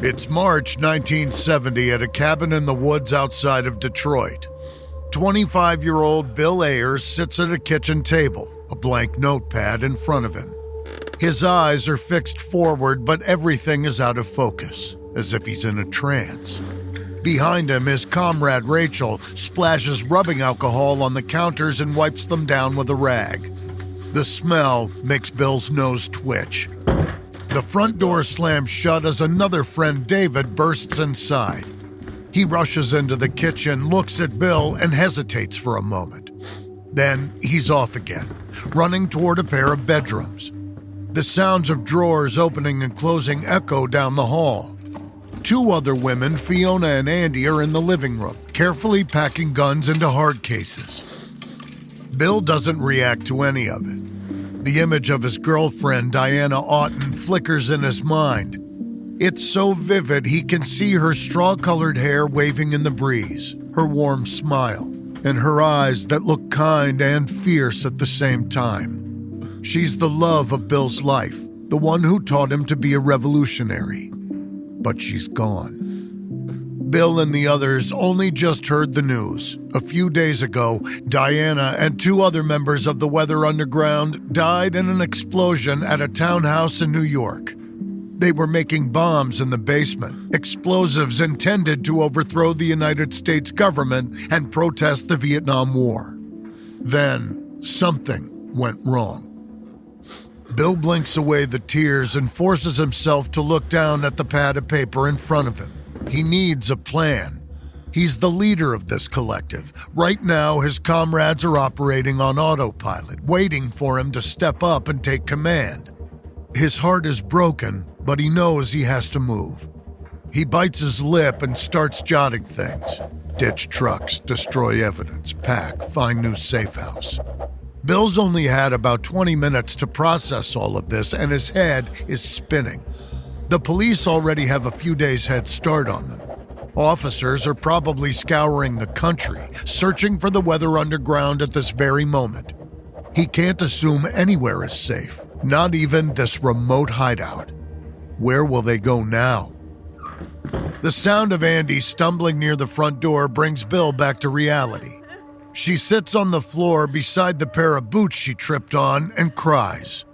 It's March 1970 at a cabin in the woods outside of Detroit. 25-year-old Bill Ayers sits at a kitchen table, a blank notepad in front of him. His eyes are fixed forward, but everything is out of focus, as if he's in a trance. Behind him, his comrade Rachel splashes rubbing alcohol on the counters and wipes them down with a rag. The smell makes Bill's nose twitch. The front door slams shut as another friend, David, bursts inside. He rushes into the kitchen, looks at Bill, and hesitates for a moment. Then he's off again, running toward a pair of bedrooms. The sounds of drawers opening and closing echo down the hall. Two other women, Fiona and Andy, are in the living room, carefully packing guns into hard cases. Bill doesn't react to any of it. The image of his girlfriend, Diana Oughton, flickers in his mind. It's so vivid he can see her straw-colored hair waving in the breeze, her warm smile, and her eyes that look kind and fierce at the same time. She's the love of Bill's life, the one who taught him to be a revolutionary. But she's gone. Bill and the others only just heard the news. A few days ago, Diana and two other members of the Weather Underground died in an explosion at a townhouse in New York. They were making bombs in the basement, explosives intended to overthrow the United States government and protest the Vietnam War. Then, something went wrong. Bill blinks away the tears and forces himself to look down at the pad of paper in front of him. He needs a plan. He's the leader of this collective. Right now, his comrades are operating on autopilot, waiting for him to step up and take command. His heart is broken, but he knows he has to move. He bites his lip and starts jotting things. Ditch trucks, destroy evidence, pack, find new safe house. Bill's only had about 20 minutes to process all of this, and his head is spinning. The police already have a few days head start on them. Officers are probably scouring the country, searching for the Weather Underground at this very moment. He can't assume anywhere is safe, not even this remote hideout. Where will they go now? The sound of Andy stumbling near the front door brings Bill back to reality. She sits on the floor beside the pair of boots she tripped on and cries.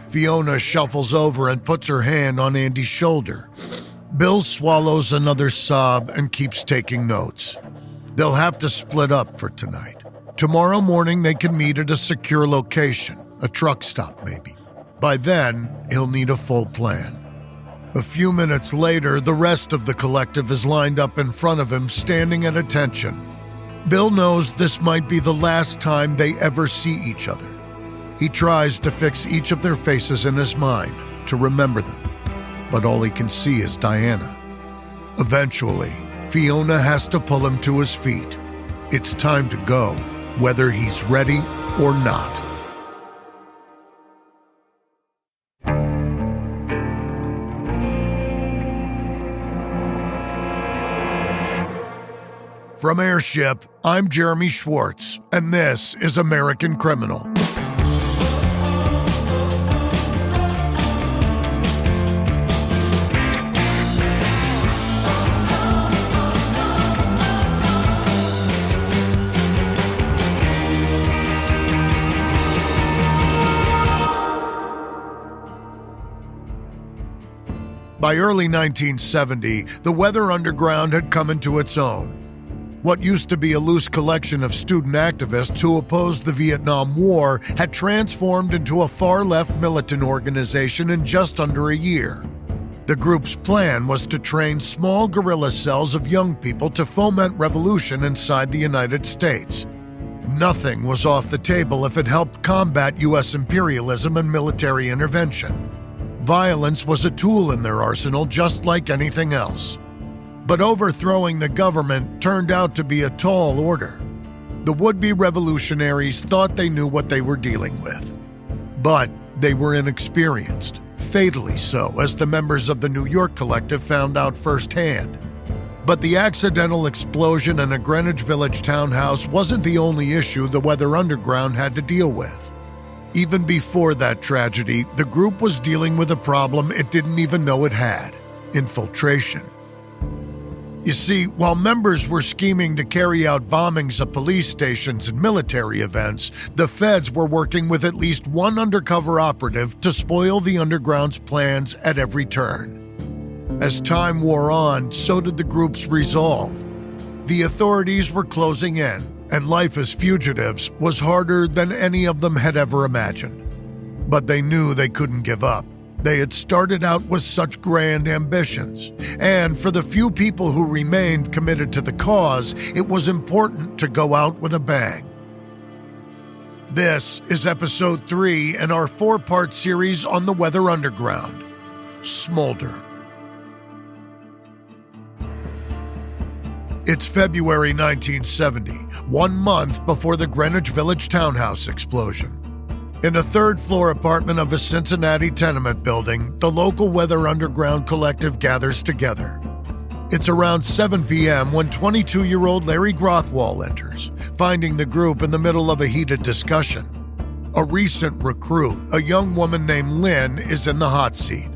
Fiona shuffles over and puts her hand on Andy's shoulder. Bill swallows another sob and keeps taking notes. They'll have to split up for tonight. Tomorrow morning they can meet at a secure location, a truck stop maybe. By then, he'll need a full plan. A few minutes later, the rest of the collective is lined up in front of him, standing at attention. Bill knows this might be the last time they ever see each other. He tries to fix each of their faces in his mind, to remember them. But all he can see is Diana. Eventually, Fiona has to pull him to his feet. It's time to go, whether he's ready or not. From Airship, I'm Jeremy Schwartz, and this is American Criminal. By early 1970, the Weather Underground had come into its own. What used to be a loose collection of student activists who opposed the Vietnam War had transformed into a far-left militant organization in just under a year. The group's plan was to train small guerrilla cells of young people to foment revolution inside the United States. Nothing was off the table if it helped combat U.S. imperialism and military intervention. Violence was a tool in their arsenal, just like anything else. But overthrowing the government turned out to be a tall order. The would-be revolutionaries thought they knew what they were dealing with. But they were inexperienced, fatally so, as the members of the New York collective found out firsthand. But the accidental explosion in a Greenwich Village townhouse wasn't the only issue the Weather Underground had to deal with. Even before that tragedy, the group was dealing with a problem it didn't even know it had: infiltration. You see, while members were scheming to carry out bombings of police stations and military events, the feds were working with at least one undercover operative to spoil the underground's plans at every turn. As time wore on, so did the group's resolve. The authorities were closing in, and life as fugitives was harder than any of them had ever imagined. But they knew they couldn't give up. They had started out with such grand ambitions, and for the few people who remained committed to the cause, it was important to go out with a bang. This is episode 3 in our 4-part series on the Weather Underground, Smolder. It's February 1970, 1 month before the Greenwich Village townhouse explosion. In a third-floor apartment of a Cincinnati tenement building, the local Weather Underground collective gathers together. It's around 7 p.m. when 22-year-old Larry Grothwall enters, finding the group in the middle of a heated discussion. A recent recruit, a young woman named Lynn, is in the hot seat.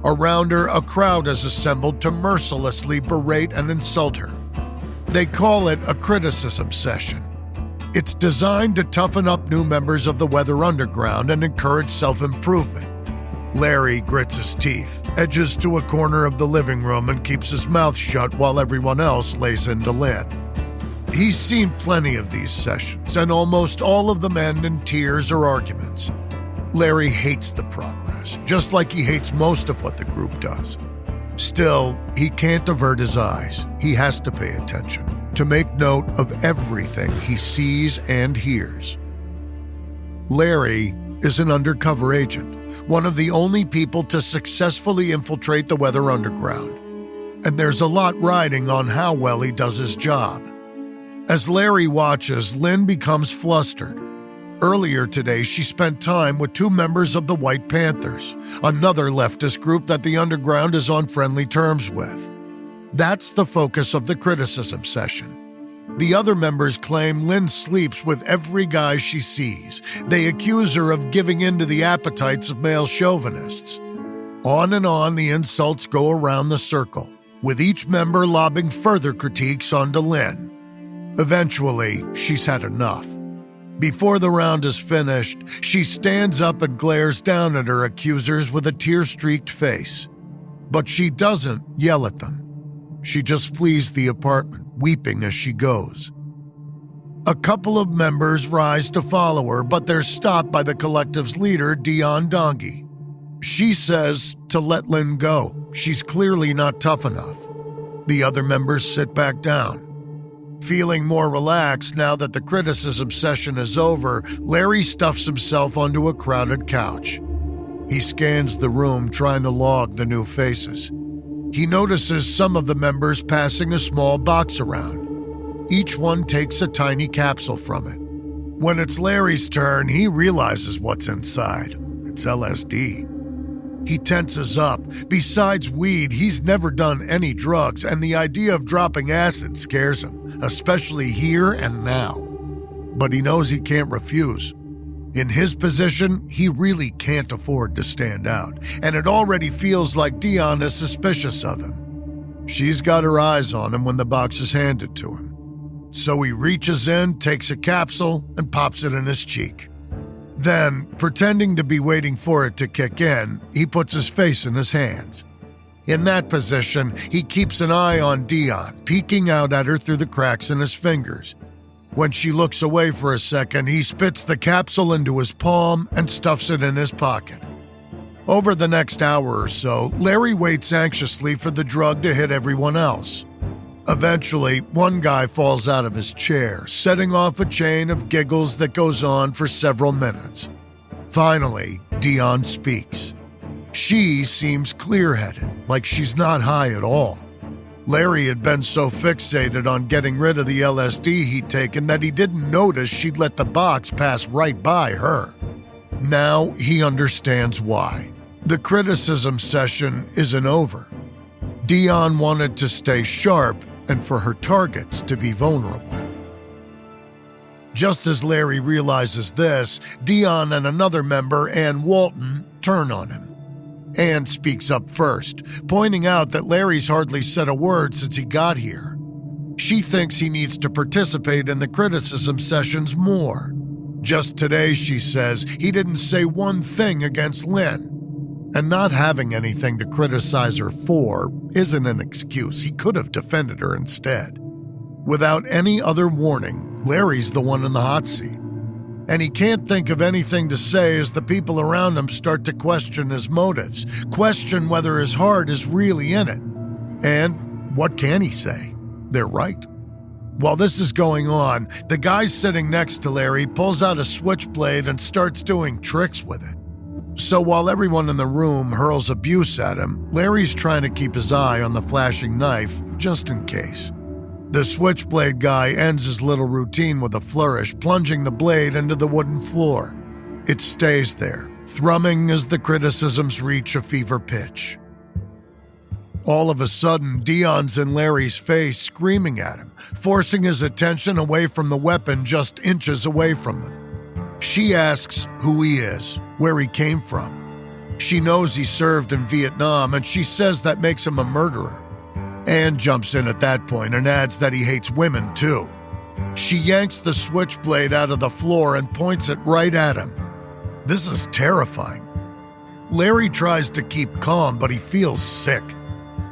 Around her, a crowd has assembled to mercilessly berate and insult her. They call it a criticism session. It's designed to toughen up new members of the Weather Underground and encourage self-improvement. Larry grits his teeth, edges to a corner of the living room, and keeps his mouth shut while everyone else lays into Lynn. He's seen plenty of these sessions, and almost all of them end in tears or arguments. Larry hates the progress, just like he hates most of what the group does. Still, he can't avert his eyes. He has to pay attention, to make note of everything he sees and hears. Larry is an undercover agent, one of the only people to successfully infiltrate the Weather Underground. And there's a lot riding on how well he does his job. As Larry watches, Lynn becomes flustered. Earlier today, she spent time with 2 members of the White Panthers, another leftist group that the Underground is on friendly terms with. That's the focus of the criticism session. The other members claim Lynn sleeps with every guy she sees. They accuse her of giving in to the appetites of male chauvinists. On and on the insults go around the circle, with each member lobbing further critiques onto Lynn. Eventually, she's had enough. Before the round is finished, she stands up and glares down at her accusers with a tear-streaked face. But she doesn't yell at them. She just flees the apartment, weeping as she goes. A couple of members rise to follow her, but they're stopped by the collective's leader, Dion Dongi. She says to let Lynn go. She's clearly not tough enough. The other members sit back down. Feeling more relaxed now that the criticism session is over, Larry stuffs himself onto a crowded couch. He scans the room, trying to log the new faces. He notices some of the members passing a small box around. Each one takes a tiny capsule from it. When it's Larry's turn, he realizes what's inside. It's LSD. He tenses up. Besides weed, he's never done any drugs, and the idea of dropping acid scares him, especially here and now. But he knows he can't refuse. In his position, he really can't afford to stand out, and it already feels like Dion is suspicious of him. She's got her eyes on him when the box is handed to him. So he reaches in, takes a capsule, and pops it in his cheek. Then, pretending to be waiting for it to kick in, he puts his face in his hands. In that position, he keeps an eye on Dion, peeking out at her through the cracks in his fingers. When she looks away for a second, he spits the capsule into his palm and stuffs it in his pocket. Over the next hour or so, Larry waits anxiously for the drug to hit everyone else. Eventually, one guy falls out of his chair, setting off a chain of giggles that goes on for several minutes. Finally, Dion speaks. She seems clear-headed, like she's not high at all. Larry had been so fixated on getting rid of the LSD he'd taken that he didn't notice she'd let the box pass right by her. Now he understands why. The criticism session isn't over. Dion wanted to stay sharp and for her targets to be vulnerable. Just as Larry realizes this, Dion and another member, Ann Walton, turn on him. Anne speaks up first, pointing out that Larry's hardly said a word since he got here. She thinks he needs to participate in the criticism sessions more. Just today, she says, he didn't say one thing against Lynn. And not having anything to criticize her for isn't an excuse. He could have defended her instead. Without any other warning, Larry's the one in the hot seat. And he can't think of anything to say as the people around him start to question his motives, question whether his heart is really in it. And what can he say? They're right. While this is going on, the guy sitting next to Larry pulls out a switchblade and starts doing tricks with it. So while everyone in the room hurls abuse at him, Larry's trying to keep his eye on the flashing knife, just in case. The switchblade guy ends his little routine with a flourish, plunging the blade into the wooden floor. It stays there, thrumming as the criticisms reach a fever pitch. All of a sudden, Dion's in Larry's face, screaming at him, forcing his attention away from the weapon just inches away from them. She asks who he is, where he came from. She knows he served in Vietnam, and she says that makes him a murderer. Anne jumps in at that point and adds that he hates women, too. She yanks the switchblade out of the floor and points it right at him. This is terrifying. Larry tries to keep calm, but he feels sick.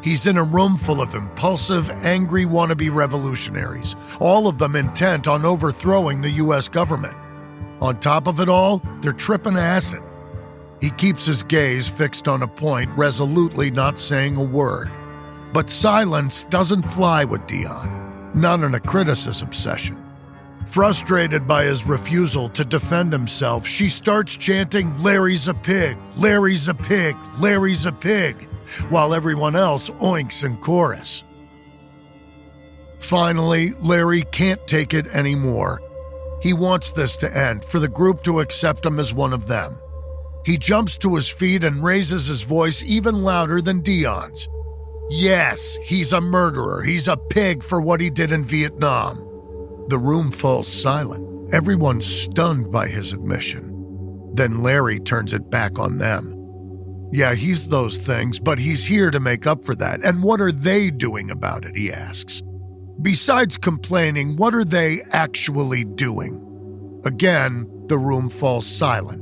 He's in a room full of impulsive, angry wannabe revolutionaries, all of them intent on overthrowing the U.S. government. On top of it all, they're tripping acid. He keeps his gaze fixed on a point, resolutely not saying a word. But silence doesn't fly with Dion, not in a criticism session. Frustrated by his refusal to defend himself, she starts chanting, "Larry's a pig, Larry's a pig, Larry's a pig," while everyone else oinks in chorus. Finally, Larry can't take it anymore. He wants this to end, for the group to accept him as one of them. He jumps to his feet and raises his voice even louder than Dion's. Yes, he's a murderer. He's a pig for what he did in Vietnam. The room falls silent, everyone stunned by his admission. Then Larry turns it back on them. Yeah, he's those things, but he's here to make up for that. And what are they doing about it, he asks. Besides complaining, what are they actually doing? Again, the room falls silent.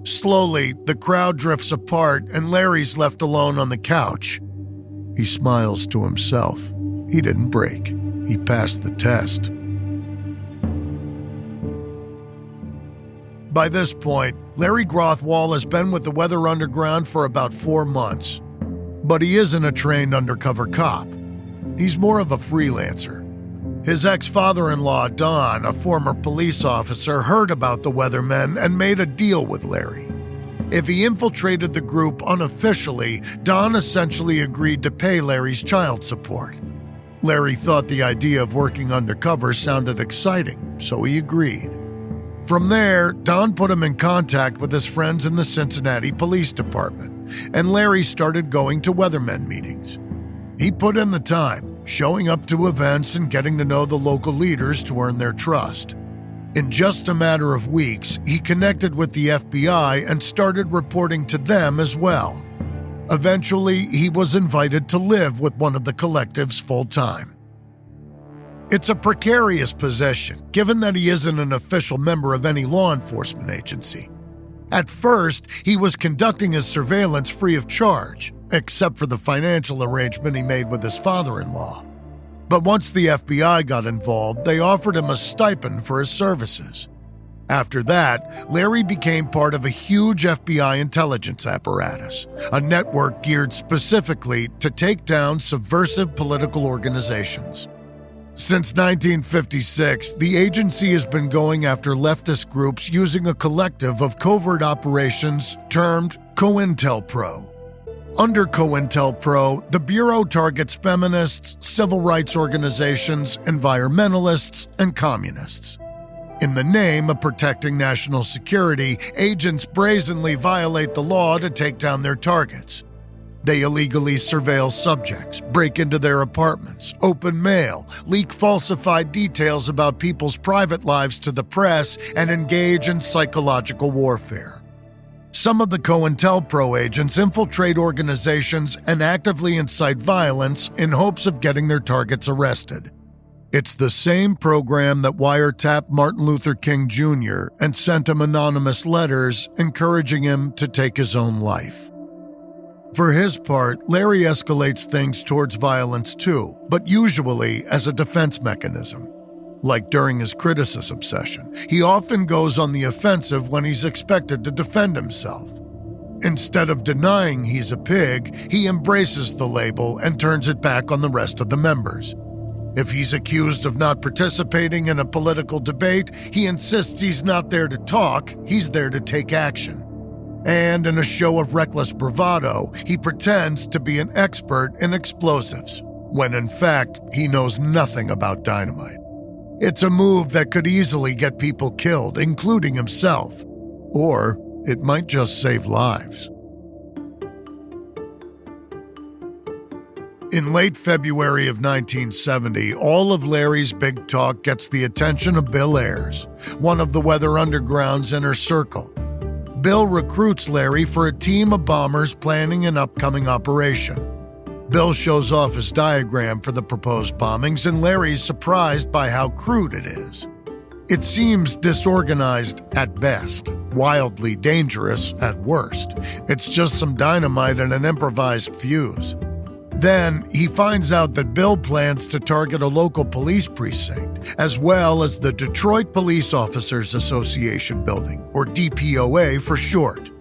Slowly, the crowd drifts apart and Larry's left alone on the couch. He smiles to himself. He didn't break. He passed the test. By this point, Larry Grothwall has been with the Weather Underground for about 4 months. But he isn't a trained undercover cop. He's more of a freelancer. His ex-father-in-law, Don, a former police officer, heard about the Weathermen and made a deal with Larry. If he infiltrated the group unofficially, Don essentially agreed to pay Larry's child support. Larry thought the idea of working undercover sounded exciting, so he agreed. From there, Don put him in contact with his friends in the Cincinnati Police Department, and Larry started going to Weathermen meetings. He put in the time, showing up to events and getting to know the local leaders to earn their trust. In just a matter of weeks, he connected with the FBI and started reporting to them as well. Eventually, he was invited to live with one of the collectives full-time. It's a precarious position, given that he isn't an official member of any law enforcement agency. At first, he was conducting his surveillance free of charge, except for the financial arrangement he made with his father-in-law. But once the FBI got involved, they offered him a stipend for his services. After that, Larry became part of a huge FBI intelligence apparatus, a network geared specifically to take down subversive political organizations. Since 1956, the agency has been going after leftist groups using a collective of covert operations termed COINTELPRO. Under COINTELPRO, the Bureau targets feminists, civil rights organizations, environmentalists, and communists. In the name of protecting national security, agents brazenly violate the law to take down their targets. They illegally surveil subjects, break into their apartments, open mail, leak falsified details about people's private lives to the press, and engage in psychological warfare. Some of the COINTELPRO agents infiltrate organizations and actively incite violence in hopes of getting their targets arrested. It's the same program that wiretapped Martin Luther King Jr. and sent him anonymous letters encouraging him to take his own life. For his part, Larry escalates things towards violence too, but usually as a defense mechanism. Like during his criticism session, he often goes on the offensive when he's expected to defend himself. Instead of denying he's a pig, he embraces the label and turns it back on the rest of the members. If he's accused of not participating in a political debate, he insists he's not there to talk, he's there to take action. And in a show of reckless bravado, he pretends to be an expert in explosives, when in fact he knows nothing about dynamite. It's a move that could easily get people killed, including himself. Or it might just save lives. In late February of 1970, all of Larry's big talk gets the attention of Bill Ayers, one of the Weather Underground's inner circle. Bill recruits Larry for a team of bombers planning an upcoming operation. Bill shows off his diagram for the proposed bombings, and Larry's surprised by how crude it is. It seems disorganized at best, wildly dangerous at worst. It's just some dynamite and an improvised fuse. Then he finds out that Bill plans to target a local police precinct, as well as the Detroit Police Officers Association building, or DPOA for short.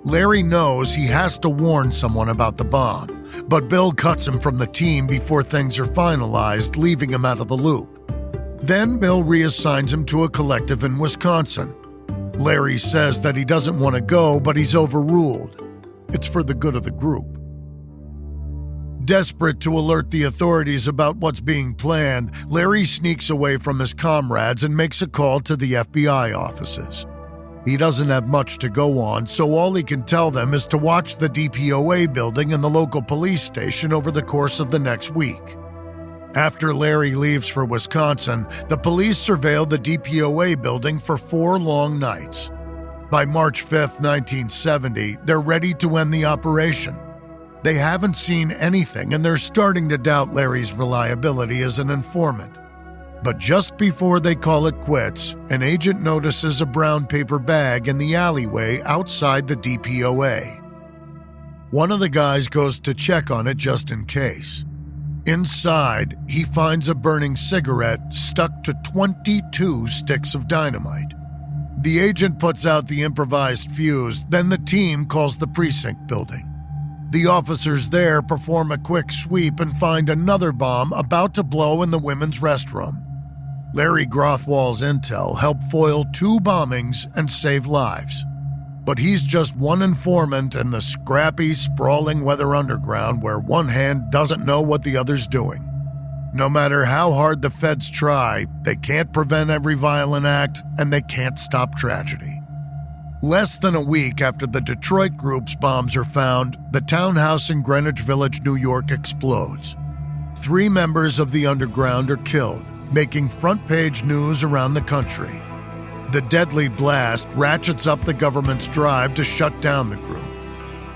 Larry knows he has to warn someone about the bomb, but Bill cuts him from the team before things are finalized, leaving him out of the loop. Then Bill reassigns him to a collective in Wisconsin. Larry says that he doesn't want to go, but he's overruled. It's for the good of the group. Desperate to alert the authorities about what's being planned, Larry sneaks away from his comrades and makes a call to the FBI offices. He doesn't have much to go on, so all he can tell them is to watch the DPOA building and the local police station over the course of the next week. After Larry leaves for Wisconsin, the police surveil the DPOA building for 4 long nights. By March 5, 1970, they're ready to end the operation. They haven't seen anything, and they're starting to doubt Larry's reliability as an informant. But just before they call it quits, an agent notices a brown paper bag in the alleyway outside the DPOA. One of the guys goes to check on it just in case. Inside, he finds a burning cigarette stuck to 22 sticks of dynamite. The agent puts out the improvised fuse, then the team calls the precinct building. The officers there perform a quick sweep and find another bomb about to blow in the women's restroom. Larry Grothwall's intel helped foil 2 bombings and save lives. But he's just one informant in the scrappy, sprawling Weather Underground where one hand doesn't know what the other's doing. No matter how hard the feds try, they can't prevent every violent act, and they can't stop tragedy. Less than a week after the Detroit group's bombs are found, the townhouse in Greenwich Village, New York explodes. 3 members of the Underground are killed, making front-page news around the country. The deadly blast ratchets up the government's drive to shut down the group.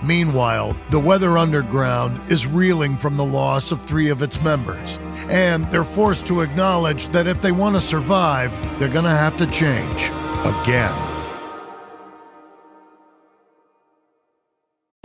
Meanwhile, the Weather Underground is reeling from the loss of 3 of its members, and they're forced to acknowledge that if they want to survive, they're going to have to change. Again.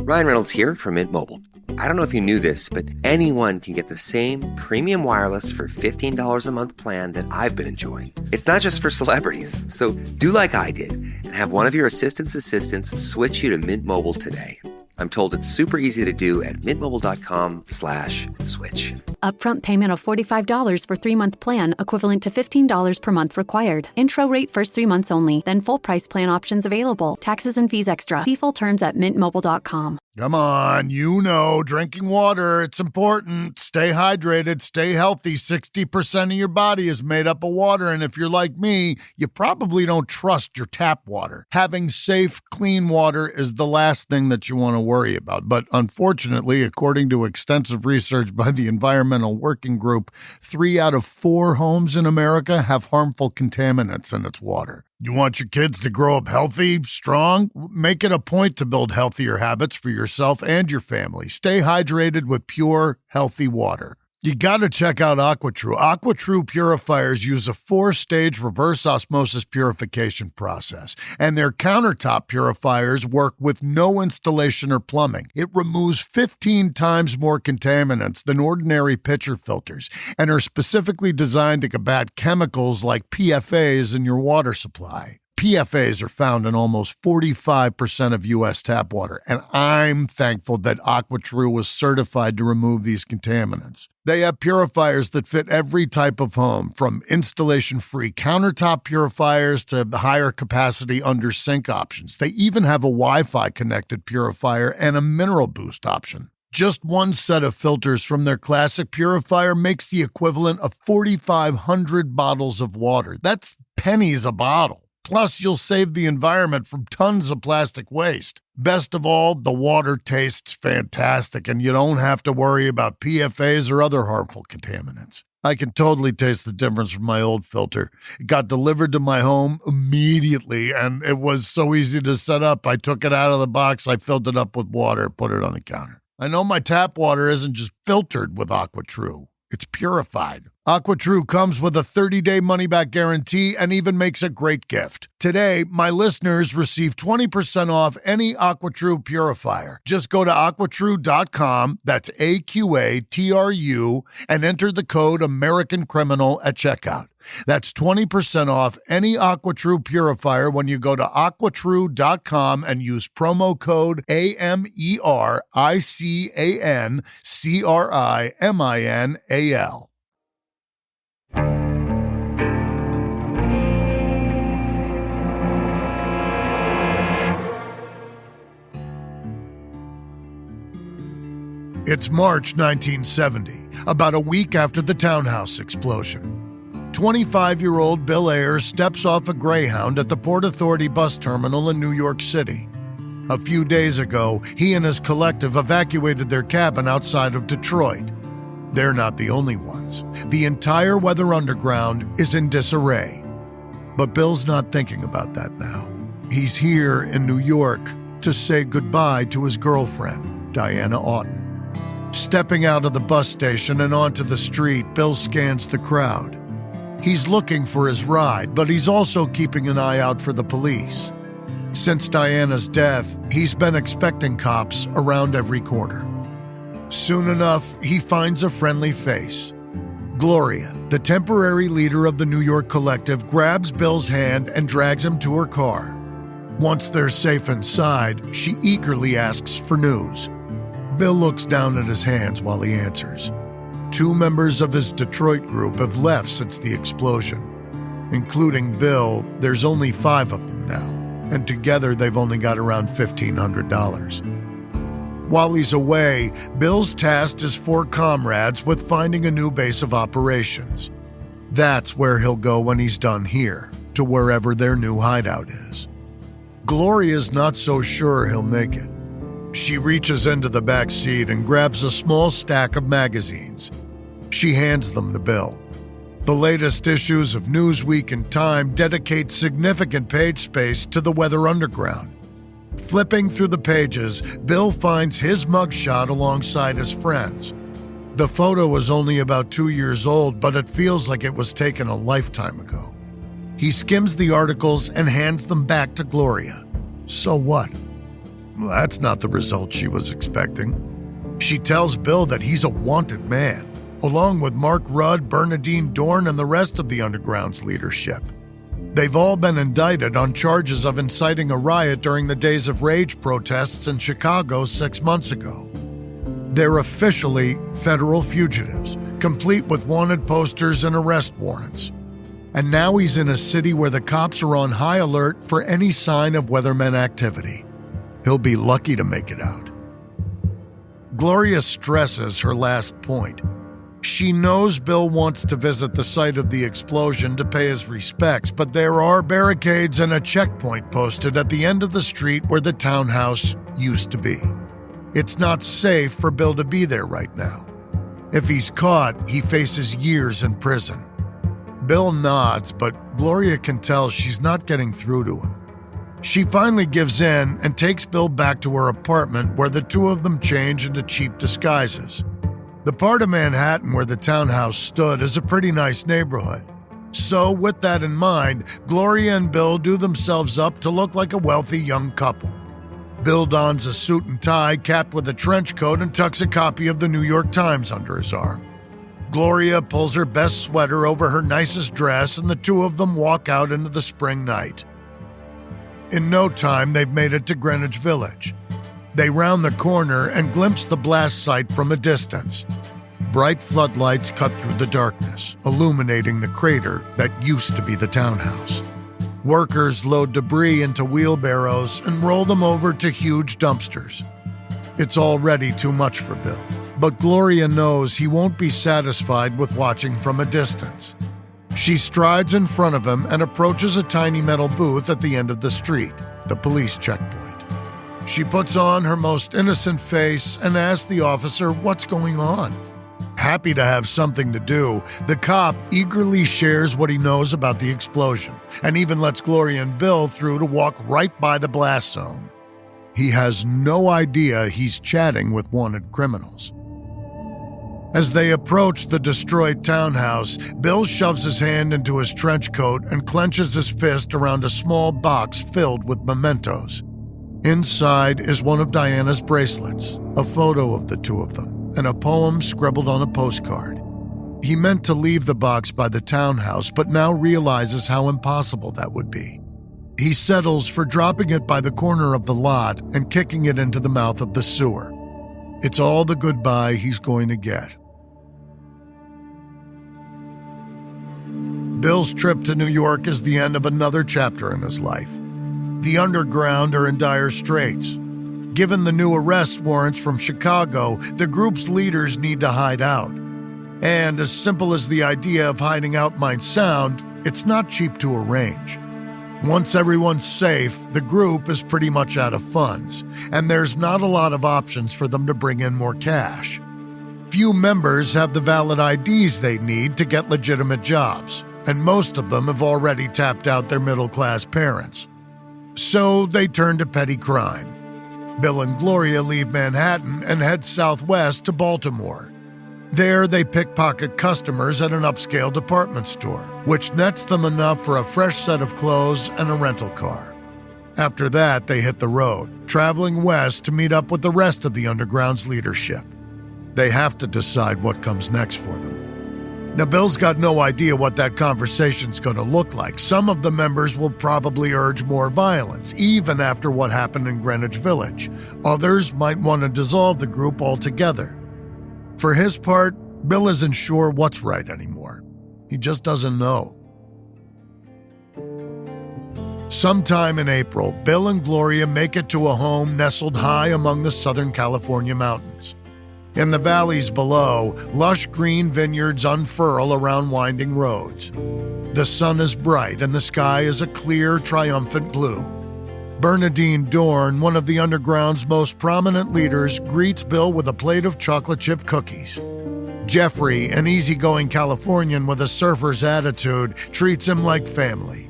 Ryan Reynolds here from Mint Mobile. I don't know if you knew this, but anyone can get the same premium wireless for $15 a month plan that I've been enjoying. It's not just for celebrities. So do like I did and have one of your assistant's assistants switch you to Mint Mobile today. I'm told it's super easy to do at mintmobile.com/switch. Upfront payment of $45 for 3-month plan, equivalent to $15 per month required. Intro rate first 3 months only, then full price plan options available. Taxes and fees extra. See full terms at mintmobile.com. Come on, you know, drinking water, it's important. Stay hydrated, stay healthy. 60% of your body is made up of water, and if you're like me, you probably don't trust your tap water. Having safe, clean water is the last thing that you want to worry about. But unfortunately, according to extensive research by the Environmental Working Group, 3 out of 4 homes in America have harmful contaminants in its water. You want your kids to grow up healthy, strong? Make it a point to build healthier habits for yourself and your family. Stay hydrated with pure, healthy water. You gotta check out AquaTrue. AquaTrue purifiers use a 4-stage reverse osmosis purification process, and their countertop purifiers work with no installation or plumbing. It removes 15 times more contaminants than ordinary pitcher filters, and are specifically designed to combat chemicals like PFAs in your water supply. PFAs are found in almost 45% of U.S. tap water, and I'm thankful that AquaTrue was certified to remove these contaminants. They have purifiers that fit every type of home, from installation-free countertop purifiers to higher capacity under-sink options. They even have a Wi-Fi connected purifier and a mineral boost option. Just one set of filters from their classic purifier makes the equivalent of 4,500 bottles of water. That's pennies a bottle. Plus, you'll save the environment from tons of plastic waste. Best of all, the water tastes fantastic, and you don't have to worry about PFAs or other harmful contaminants. I can totally taste the difference from my old filter. It got delivered to my home immediately, and it was so easy to set up. I took it out of the box, I filled it up with water, put it on the counter. I know my tap water isn't just filtered with AquaTrue. It's purified. AquaTrue comes with a 30-day money-back guarantee and even makes a great gift. Today, my listeners receive 20% off any AquaTrue purifier. Just go to aquatrue.com, that's AQATRU, and enter the code American Criminal at checkout. That's 20% off any AquaTrue purifier when you go to aquatrue.com and use promo code AMERICANCRIMINAL. It's March 1970, about a week after the townhouse explosion. 25-year-old Bill Ayers steps off a Greyhound at the Port Authority bus terminal in New York City. A few days ago, he and his collective evacuated their cabin outside of Detroit. They're not the only ones. The entire Weather Underground is in disarray. But Bill's not thinking about that now. He's here in New York to say goodbye to his girlfriend, Diana Auten. Stepping out of the bus station and onto the street, Bill scans the crowd. He's looking for his ride, but he's also keeping an eye out for the police. Since Diana's death, he's been expecting cops around every corner. Soon enough, he finds a friendly face. Gloria, the temporary leader of the New York collective, grabs Bill's hand and drags him to her car. Once they're safe inside, she eagerly asks for news. Bill looks down at his hands while he answers. 2 members of his Detroit group have left since the explosion. Including Bill, there's only 5 of them now, and together they've only got around $1,500. While he's away, Bill's tasked his 4 comrades with finding a new base of operations. That's where he'll go when he's done here, to wherever their new hideout is. Gloria's not so sure he'll make it. She reaches into the back seat and grabs a small stack of magazines. She hands them to Bill. The latest issues of Newsweek and Time dedicate significant page space to the Weather Underground. Flipping through the pages, Bill finds his mugshot alongside his friends. The photo is only about 2 years old, but it feels like it was taken a lifetime ago. He skims the articles and hands them back to Gloria. So what? That's not the result she was expecting. She tells Bill that he's a wanted man, along with Mark Rudd, Bernadine Dorn, and the rest of the Underground's leadership. They've all been indicted on charges of inciting a riot during the Days of Rage protests in Chicago 6 months ago. They're officially federal fugitives, complete with wanted posters and arrest warrants. And now he's in a city where the cops are on high alert for any sign of weathermen activity. He'll be lucky to make it out. Gloria stresses her last point. She knows Bill wants to visit the site of the explosion to pay his respects, but there are barricades and a checkpoint posted at the end of the street where the townhouse used to be. It's not safe for Bill to be there right now. If he's caught, he faces years in prison. Bill nods, but Gloria can tell she's not getting through to him. She finally gives in and takes Bill back to her apartment where the two of them change into cheap disguises. The part of Manhattan where the townhouse stood is a pretty nice neighborhood. So with that in mind, Gloria and Bill do themselves up to look like a wealthy young couple. Bill dons a suit and tie capped with a trench coat and tucks a copy of the New York Times under his arm. Gloria pulls her best sweater over her nicest dress and the two of them walk out into the spring night. In no time, they've made it to Greenwich Village. They round the corner and glimpse the blast site from a distance. Bright floodlights cut through the darkness, illuminating the crater that used to be the townhouse. Workers load debris into wheelbarrows and roll them over to huge dumpsters. It's already too much for Bill, but Gloria knows he won't be satisfied with watching from a distance. She strides in front of him and approaches a tiny metal booth at the end of the street, the police checkpoint. She puts on her most innocent face and asks the officer what's going on. Happy to have something to do, the cop eagerly shares what he knows about the explosion and even lets Gloria and Bill through to walk right by the blast zone. He has no idea he's chatting with wanted criminals. As they approach the destroyed townhouse, Bill shoves his hand into his trench coat and clenches his fist around a small box filled with mementos. Inside is one of Diana's bracelets, a photo of the two of them, and a poem scribbled on a postcard. He meant to leave the box by the townhouse, but now realizes how impossible that would be. He settles for dropping it by the corner of the lot and kicking it into the mouth of the sewer. It's all the goodbye he's going to get. Bill's trip to New York is the end of another chapter in his life. The underground are in dire straits. Given the new arrest warrants from Chicago, the group's leaders need to hide out. And as simple as the idea of hiding out might sound, it's not cheap to arrange. Once everyone's safe, the group is pretty much out of funds, and there's not a lot of options for them to bring in more cash. Few members have the valid IDs they need to get legitimate jobs, and most of them have already tapped out their middle-class parents. So they turn to petty crime. Bill and Gloria leave Manhattan and head southwest to Baltimore. There, they pickpocket customers at an upscale department store, which nets them enough for a fresh set of clothes and a rental car. After that, they hit the road, traveling west to meet up with the rest of the underground's leadership. They have to decide what comes next for them. Now, Bill's got no idea what that conversation's going to look like. Some of the members will probably urge more violence, even after what happened in Greenwich Village. Others might want to dissolve the group altogether. For his part, Bill isn't sure what's right anymore. He just doesn't know. Sometime in April, Bill and Gloria make it to a home nestled high among the Southern California mountains. In the valleys below, lush green vineyards unfurl around winding roads. The sun is bright and the sky is a clear, triumphant blue. Bernadine Dorn, one of the underground's most prominent leaders, greets Bill with a plate of chocolate chip cookies. Jeffrey, an easygoing Californian with a surfer's attitude, treats him like family.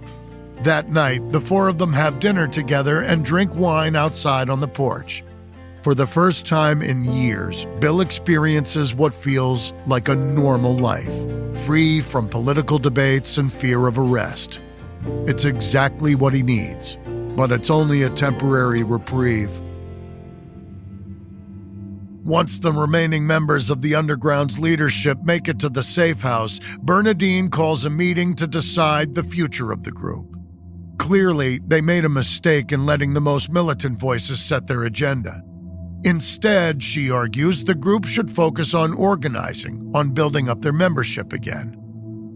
That night, the four of them have dinner together and drink wine outside on the porch. For the first time in years, Bill experiences what feels like a normal life, free from political debates and fear of arrest. It's exactly what he needs, but it's only a temporary reprieve. Once the remaining members of the underground's leadership make it to the safe house, Bernadine calls a meeting to decide the future of the group. Clearly, they made a mistake in letting the most militant voices set their agenda. Instead, she argues, the group should focus on organizing, on building up their membership again.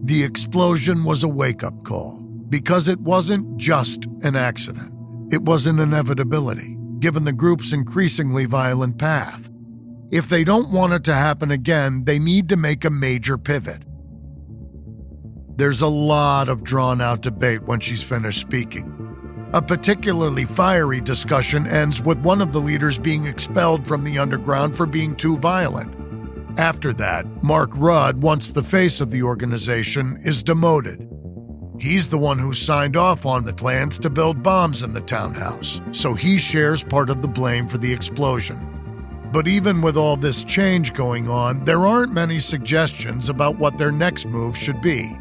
The explosion was a wake-up call, because it wasn't just an accident. It was an inevitability, given the group's increasingly violent path. If they don't want it to happen again, they need to make a major pivot. There's a lot of drawn-out debate when she's finished speaking. A particularly fiery discussion ends with one of the leaders being expelled from the underground for being too violent. After that, Mark Rudd, once the face of the organization, is demoted. He's the one who signed off on the plans to build bombs in the townhouse, so he shares part of the blame for the explosion. But even with all this change going on, there aren't many suggestions about what their next move should be.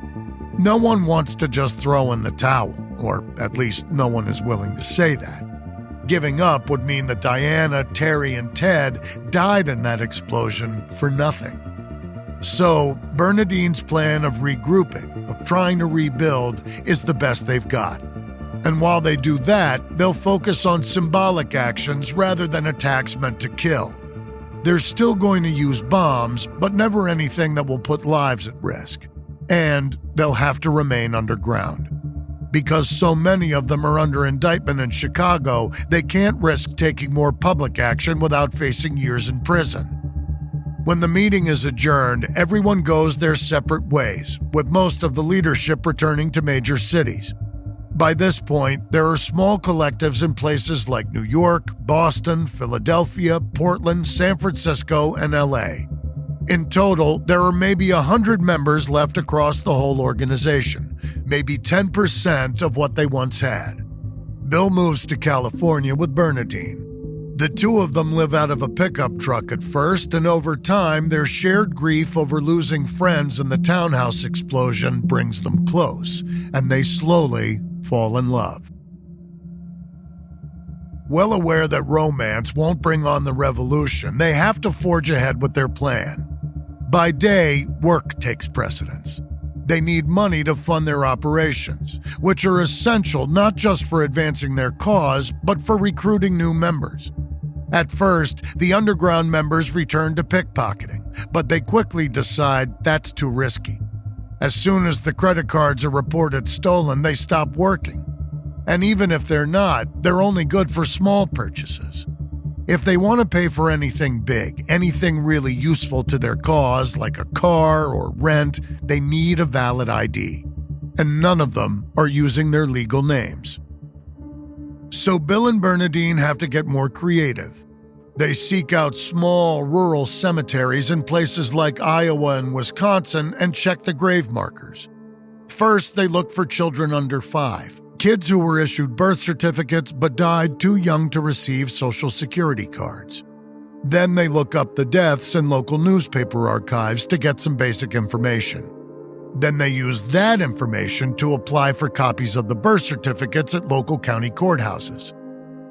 No one wants to just throw in the towel, or at least no one is willing to say that. Giving up would mean that Diana, Terry, and Ted died in that explosion for nothing. So, Bernadine's plan of regrouping, of trying to rebuild, is the best they've got. And while they do that, they'll focus on symbolic actions rather than attacks meant to kill. They're still going to use bombs, but never anything that will put lives at risk. And they'll have to remain underground. Because so many of them are under indictment in Chicago, they can't risk taking more public action without facing years in prison. When the meeting is adjourned, everyone goes their separate ways, with most of the leadership returning to major cities. By this point, there are small collectives in places like New York, Boston, Philadelphia, Portland, San Francisco, and LA. In total, there are maybe 100 members left across the whole organization, maybe 10% of what they once had. Bill moves to California with Bernadine. The two of them live out of a pickup truck at first, and over time, their shared grief over losing friends in the townhouse explosion brings them close, and they slowly fall in love. Well aware that romance won't bring on the revolution, they have to forge ahead with their plan. By day, work takes precedence. They need money to fund their operations, which are essential not just for advancing their cause, but for recruiting new members. At first, the underground members return to pickpocketing, but they quickly decide that's too risky. As soon as the credit cards are reported stolen, they stop working. And even if they're not, they're only good for small purchases. If they want to pay for anything big, anything really useful to their cause, like a car or rent, they need a valid ID. And none of them are using their legal names. So Bill and Bernadine have to get more creative. They seek out small, rural cemeteries in places like Iowa and Wisconsin and check the grave markers. First, they look for children under 5. Kids who were issued birth certificates but died too young to receive Social Security cards. Then they look up the deaths in local newspaper archives to get some basic information. Then they use that information to apply for copies of the birth certificates at local county courthouses.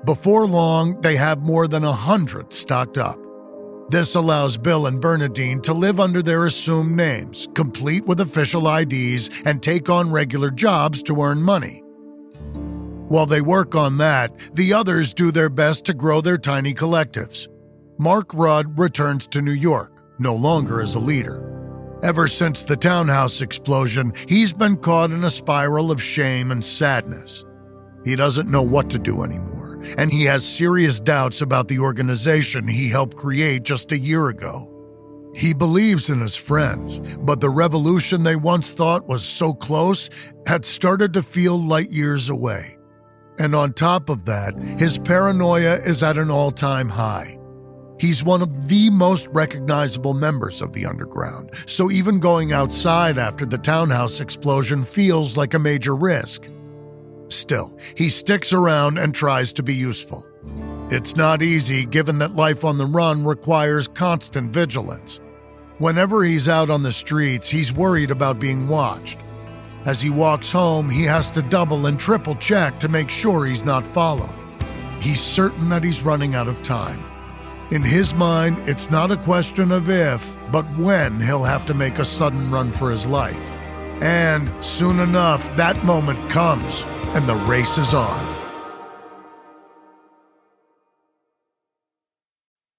Before long, they have more than 100 stocked up. This allows Bill and Bernadine to live under their assumed names, complete with official IDs, and take on regular jobs to earn money. While they work on that, the others do their best to grow their tiny collectives. Mark Rudd returns to New York, no longer as a leader. Ever since the townhouse explosion, he's been caught in a spiral of shame and sadness. He doesn't know what to do anymore, and he has serious doubts about the organization he helped create just a year ago. He believes in his friends, but the revolution they once thought was so close had started to feel light years away. And on top of that, his paranoia is at an all-time high. He's one of the most recognizable members of the underground, so even going outside after the townhouse explosion feels like a major risk. Still, he sticks around and tries to be useful. It's not easy given that life on the run requires constant vigilance. Whenever he's out on the streets, he's worried about being watched. As he walks home, he has to double and triple check to make sure he's not followed. He's certain that he's running out of time. In his mind, it's not a question of if, but when he'll have to make a sudden run for his life. And soon enough, that moment comes, and the race is on.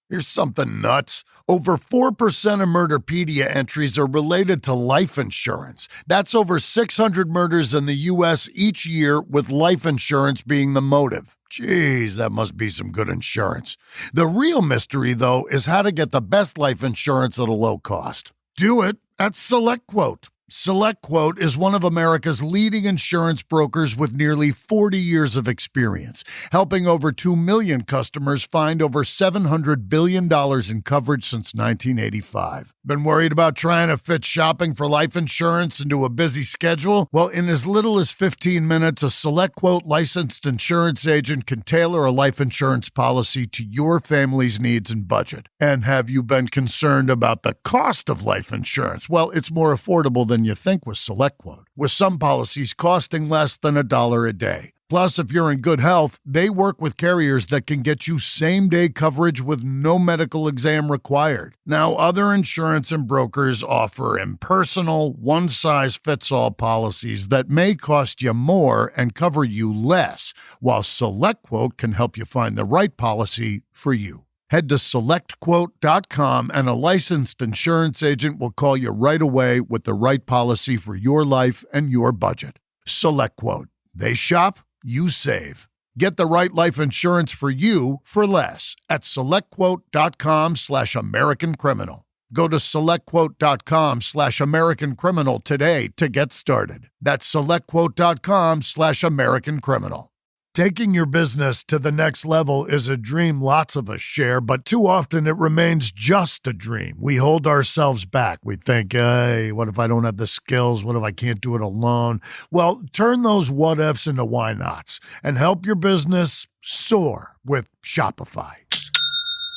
Here's something nuts. Over 4% of Murderpedia entries are related to life insurance. That's over 600 murders in the U.S. each year, with life insurance being the motive. Jeez, that must be some good insurance. The real mystery, though, is how to get the best life insurance at a low cost. Do it at SelectQuote. SelectQuote is one of America's leading insurance brokers with nearly 40 years of experience, helping over 2 million customers find over $700 billion in coverage since 1985. Been worried about trying to fit shopping for life insurance into a busy schedule? Well, in as little as 15 minutes, a SelectQuote licensed insurance agent can tailor a life insurance policy to your family's needs and budget. And have you been concerned about the cost of life insurance? Well, it's more affordable than you think with SelectQuote, with some policies costing less than $1 a day. Plus, if you're in good health, they work with carriers that can get you same-day coverage with no medical exam required. Now, other insurance and brokers offer impersonal, one-size-fits-all policies that may cost you more and cover you less, while SelectQuote can help you find the right policy for you. Head to SelectQuote.com and a licensed insurance agent will call you right away with the right policy for your life and your budget. SelectQuote. They shop, you save. Get the right life insurance for you for less at SelectQuote.com/American Criminal. Go to SelectQuote.com/American Criminal today to get started. That's SelectQuote.com/American Criminal. Taking your business to the next level is a dream lots of us share, but too often it remains just a dream. We hold ourselves back. We think, hey, what if I don't have the skills? What if I can't do it alone? Well, turn those what ifs into why nots and help your business soar with Shopify.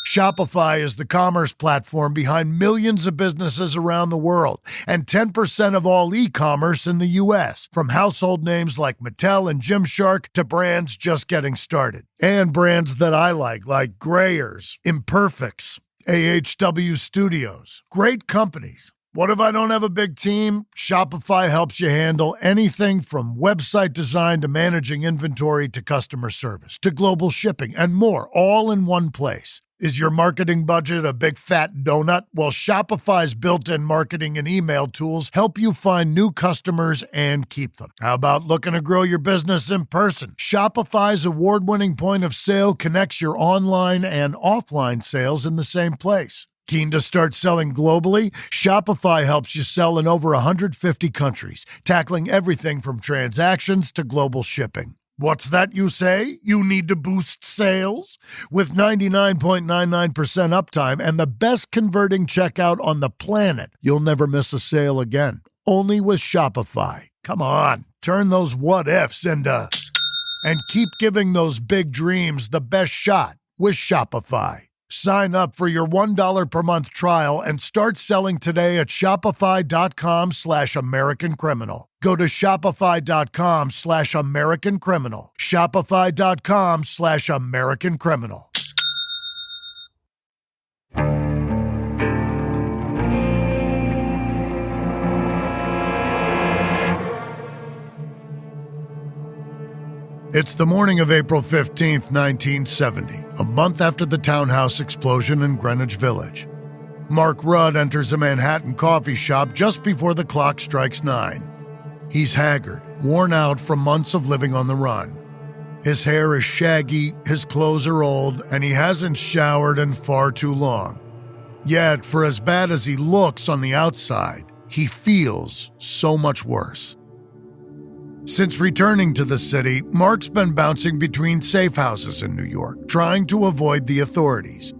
Shopify is the commerce platform behind millions of businesses around the world and 10% of all e-commerce in the U.S., from household names like Mattel and Gymshark to brands just getting started. And brands that I like Greyers, Imperfects, AHW Studios. Great companies. What if I don't have a big team? Shopify helps you handle anything from website design to managing inventory to customer service to global shipping and more, all in one place. Is your marketing budget a big fat donut? Well, Shopify's built-in marketing and email tools help you find new customers and keep them. How about looking to grow your business in person? Shopify's award-winning point of sale connects your online and offline sales in the same place. Keen to start selling globally? Shopify helps you sell in over 150 countries, tackling everything from transactions to global shipping. What's that you say? You need to boost sales? With 99.99% uptime and the best converting checkout on the planet, you'll never miss a sale again. Only with Shopify. Come on, turn those what-ifs into... and keep giving those big dreams the best shot with Shopify. Sign up for your $1 per month trial and start selling today at Shopify.com/American Criminal. Go to Shopify.com/American Criminal. Shopify.com/American Criminal. It's the morning of April 15th, 1970, a month after the townhouse explosion in Greenwich Village. Mark Rudd enters a Manhattan coffee shop just before the clock strikes 9. He's haggard, worn out from months of living on the run. His hair is shaggy, his clothes are old, and he hasn't showered in far too long. Yet, for as bad as he looks on the outside, he feels so much worse. Since returning to the city, Mark's been bouncing between safe houses in New York, trying to avoid the authorities.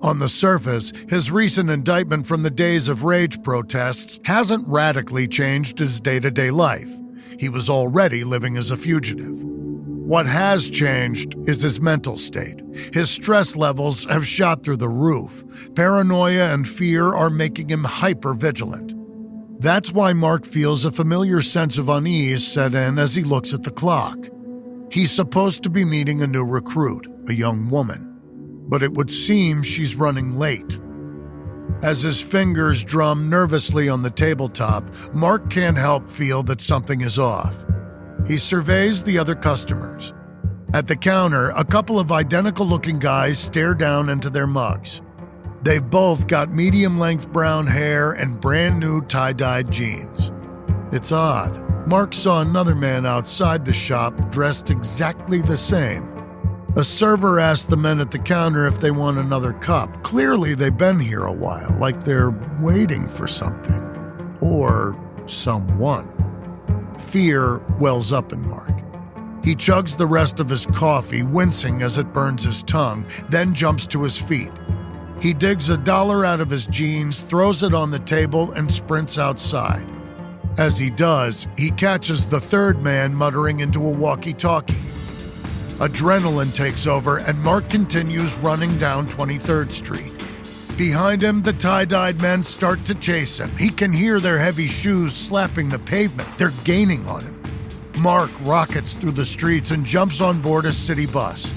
On the surface, his recent indictment from the days of rage protests hasn't radically changed his day-to-day life. He was already living as a fugitive. What has changed is his mental state. His stress levels have shot through the roof. Paranoia and fear are making him hyper-vigilant. That's why Mark feels a familiar sense of unease set in as he looks at the clock. He's supposed to be meeting a new recruit, a young woman, but it would seem she's running late. As his fingers drum nervously on the tabletop, Mark can't help feel that something is off. He surveys the other customers. At the counter, a couple of identical-looking guys stare down into their mugs. They've both got medium-length brown hair and brand-new tie-dyed jeans. It's odd. Mark saw another man outside the shop dressed exactly the same. A server asked the men at the counter if they want another cup. Clearly, they've been here a while, like they're waiting for something. Or someone. Fear wells up in Mark. He chugs the rest of his coffee, wincing as it burns his tongue, then jumps to his feet. He digs $1 out of his jeans, throws it on the table, and sprints outside. As he does, he catches the third man muttering into a walkie-talkie. Adrenaline takes over, and Mark continues running down 23rd Street. Behind him, the tie-dyed men start to chase him. He can hear their heavy shoes slapping the pavement. They're gaining on him. Mark rockets through the streets and jumps on board a city bus.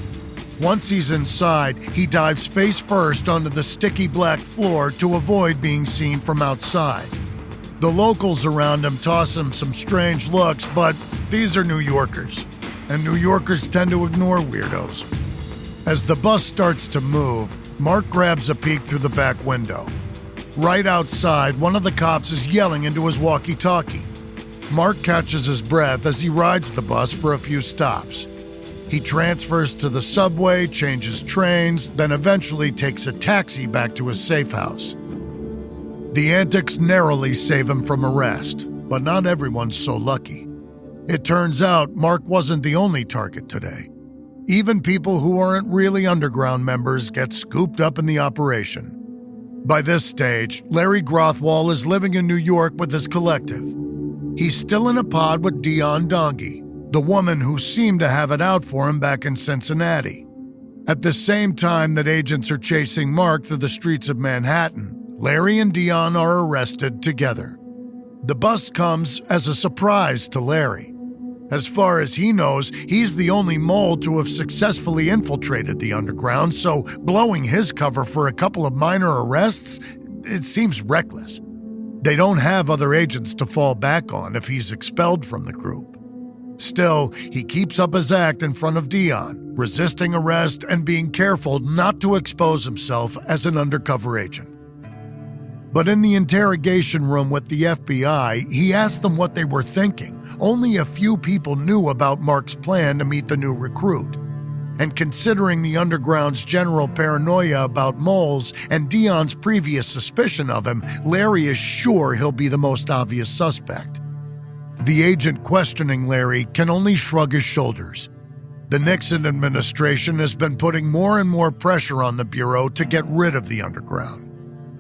Once he's inside, he dives face first onto the sticky black floor to avoid being seen from outside. The locals around him toss him some strange looks, but these are New Yorkers, and New Yorkers tend to ignore weirdos. As the bus starts to move, Mark grabs a peek through the back window. Right outside, one of the cops is yelling into his walkie-talkie. Mark catches his breath as he rides the bus for a few stops. He transfers to the subway, changes trains, then eventually takes a taxi back to his safe house. The antics narrowly save him from arrest, but not everyone's so lucky. It turns out Mark wasn't the only target today. Even people who aren't really underground members get scooped up in the operation. By this stage, Larry Grothwall is living in New York with his collective. He's still in a pod with Dion Dongi, the woman who seemed to have it out for him back in Cincinnati. At the same time that agents are chasing Mark through the streets of Manhattan, Larry and Dion are arrested together. The bust comes as a surprise to Larry. As far as he knows, he's the only mole to have successfully infiltrated the underground, so blowing his cover for a couple of minor arrests, it seems reckless. They don't have other agents to fall back on if he's expelled from the group. Still, he keeps up his act in front of Dion, resisting arrest and being careful not to expose himself as an undercover agent. But in the interrogation room with the FBI, he asked them what they were thinking. Only a few people knew about Mark's plan to meet the new recruit. And considering the underground's general paranoia about moles and Dion's previous suspicion of him, Larry is sure he'll be the most obvious suspect. The agent questioning Larry can only shrug his shoulders. The Nixon administration has been putting more and more pressure on the Bureau to get rid of the underground.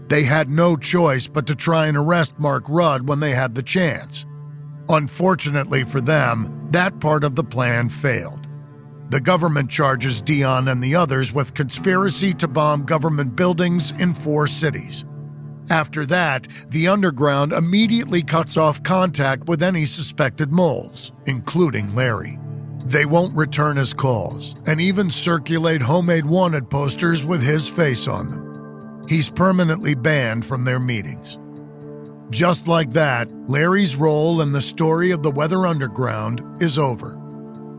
They had no choice but to try and arrest Mark Rudd when they had the chance. Unfortunately for them, that part of the plan failed. The government charges Dion and the others with conspiracy to bomb government buildings in 4 cities. After that, the underground immediately cuts off contact with any suspected moles, including Larry. They won't return his calls, and even circulate homemade wanted posters with his face on them. He's permanently banned from their meetings. Just like that, Larry's role in the story of the Weather Underground is over.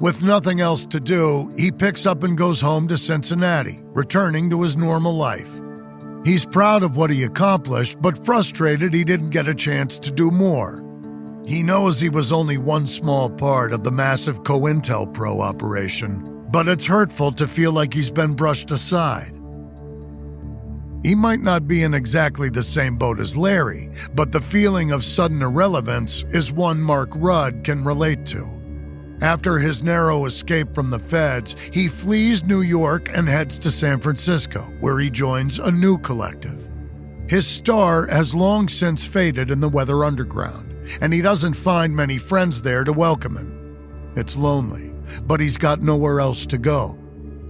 With nothing else to do, he picks up and goes home to Cincinnati, returning to his normal life. He's proud of what he accomplished, but frustrated he didn't get a chance to do more. He knows he was only one small part of the massive COINTELPRO operation, but it's hurtful to feel like he's been brushed aside. He might not be in exactly the same boat as Larry, but the feeling of sudden irrelevance is one Mark Rudd can relate to. After his narrow escape from the feds, he flees New York and heads to San Francisco, where he joins a new collective. His star has long since faded in the Weather Underground, and he doesn't find many friends there to welcome him. It's lonely, but he's got nowhere else to go.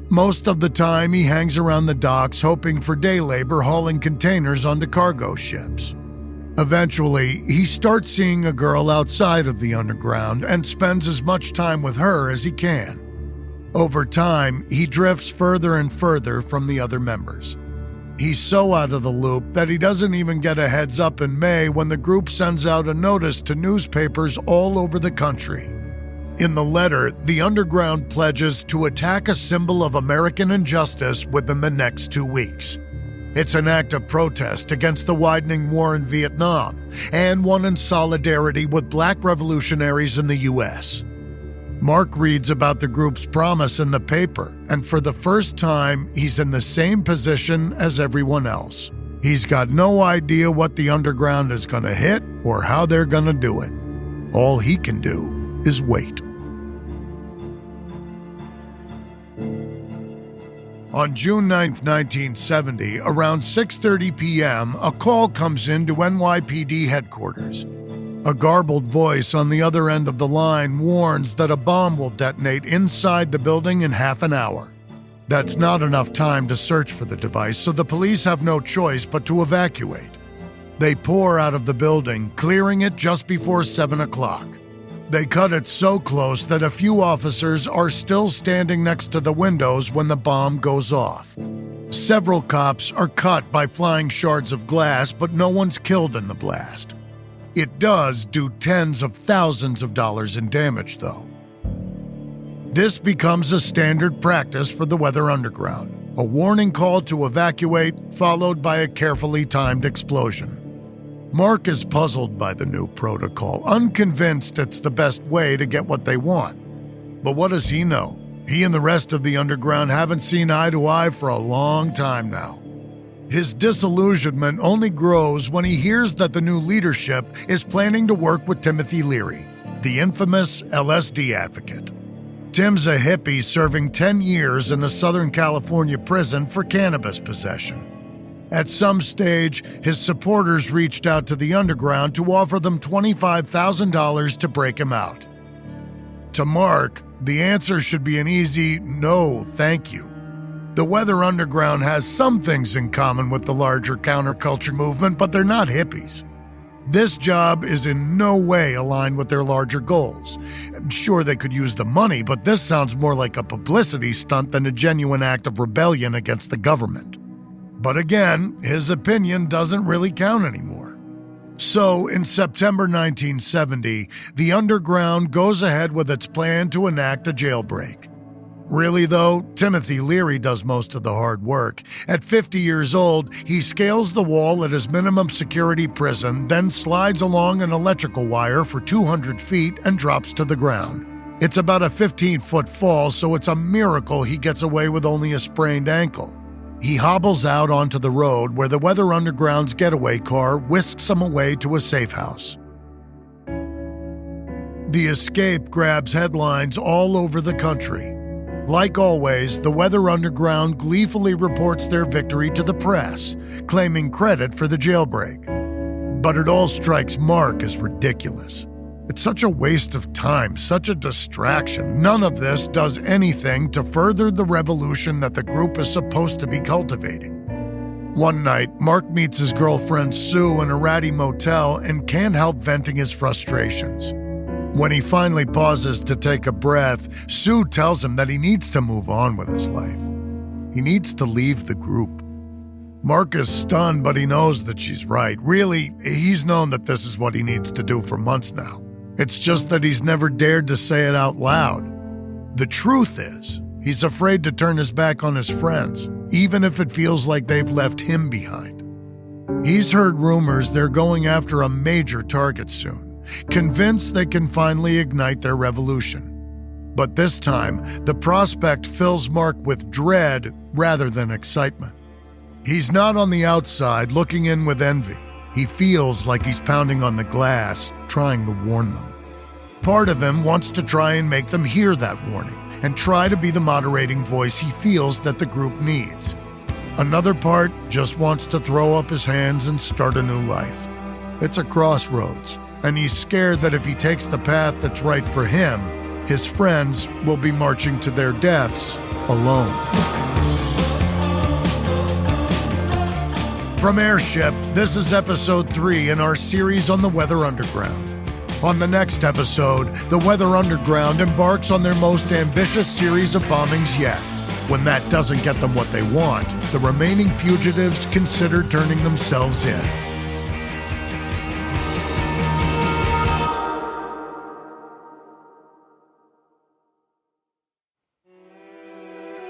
Most of the time, he hangs around the docks hoping for day labor hauling containers onto cargo ships. Eventually, he starts seeing a girl outside of the underground and spends as much time with her as he can. Over time, he drifts further and further from the other members. He's so out of the loop that he doesn't even get a heads up in May when the group sends out a notice to newspapers all over the country. In the letter, the underground pledges to attack a symbol of American injustice within the next 2 weeks. It's an act of protest against the widening war in Vietnam, and one in solidarity with Black revolutionaries in the U.S. Mark reads about the group's promise in the paper, and for the first time, he's in the same position as everyone else. He's got no idea what the underground is going to hit or how they're gonna do it. All he can do is wait. On June 9, 1970, around 6:30 p.m., a call comes in to NYPD headquarters. A garbled voice on the other end of the line warns that a bomb will detonate inside the building in half an hour. That's not enough time to search for the device, so the police have no choice but to evacuate. They pour out of the building, clearing it just before 7 o'clock. They cut it so close that a few officers are still standing next to the windows when the bomb goes off. Several cops are cut by flying shards of glass, but no one's killed in the blast. It does do tens of thousands of dollars in damage, though. This becomes a standard practice for the Weather Underground, a warning call to evacuate, followed by a carefully timed explosion. Mark is puzzled by the new protocol, unconvinced it's the best way to get what they want. But what does he know? He and the rest of the underground haven't seen eye to eye for a long time now. His disillusionment only grows when he hears that the new leadership is planning to work with Timothy Leary, the infamous LSD advocate. Tim's a hippie serving 10 years in a Southern California prison for cannabis possession. At some stage, his supporters reached out to the underground to offer them $25,000 to break him out. To Mark, the answer should be an easy no, thank you. The Weather Underground has some things in common with the larger counterculture movement, but they're not hippies. This job is in no way aligned with their larger goals. Sure, they could use the money, but this sounds more like a publicity stunt than a genuine act of rebellion against the government. But again, his opinion doesn't really count anymore. So, in September 1970, the Underground goes ahead with its plan to enact a jailbreak. Really though, Timothy Leary does most of the hard work. At 50 years old, he scales the wall at his minimum security prison, then slides along an electrical wire for 200 feet and drops to the ground. It's about a 15-foot fall, so it's a miracle he gets away with only a sprained ankle. He hobbles out onto the road where the Weather Underground's getaway car whisks him away to a safe house. The escape grabs headlines all over the country. Like always, the Weather Underground gleefully reports their victory to the press, claiming credit for the jailbreak. But it all strikes Mark as ridiculous. It's such a waste of time, such a distraction. None of this does anything to further the revolution that the group is supposed to be cultivating. One night, Mark meets his girlfriend Sue in a ratty motel and can't help venting his frustrations. When he finally pauses to take a breath, Sue tells him that he needs to move on with his life. He needs to leave the group. Mark is stunned, but he knows that she's right. Really, he's known that this is what he needs to do for months now. It's just that he's never dared to say it out loud. The truth is, he's afraid to turn his back on his friends, even if it feels like they've left him behind. He's heard rumors they're going after a major target soon, convinced they can finally ignite their revolution. But this time, the prospect fills Mark with dread rather than excitement. He's not on the outside looking in with envy. He feels like he's pounding on the glass, trying to warn them. Part of him wants to try and make them hear that warning and try to be the moderating voice he feels that the group needs. Another part just wants to throw up his hands and start a new life. It's a crossroads, and he's scared that if he takes the path that's right for him, his friends will be marching to their deaths alone. From Airship, this is episode 3 in our series on the Weather Underground. On the next episode, the Weather Underground embarks on their most ambitious series of bombings yet. When that doesn't get them what they want, the remaining fugitives consider turning themselves in.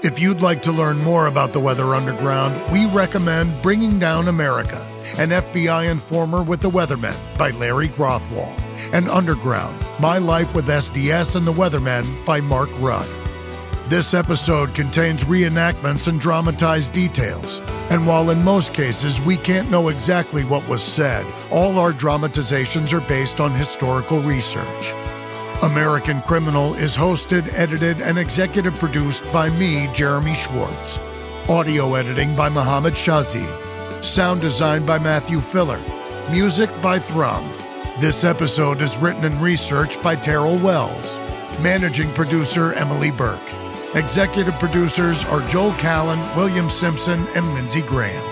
If you'd like to learn more about the Weather Underground, we recommend Bringing Down America, an FBI informer with the Weathermen by Larry Grothwall, and Underground, My Life with SDS and the Weathermen by Mark Rudd. This episode contains reenactments and dramatized details, and while in most cases we can't know exactly what was said, all our dramatizations are based on historical research. American Criminal is hosted, edited, and executive produced by me, Jeremy Schwartz. Audio editing by Mohammed Shazid. Sound design by Matthew Filler. Music by Thrum. This episode is written and researched by Terrell Wells. Managing producer Emily Burke. Executive producers are Joel Callan, William Simpson, and Lindsey Graham.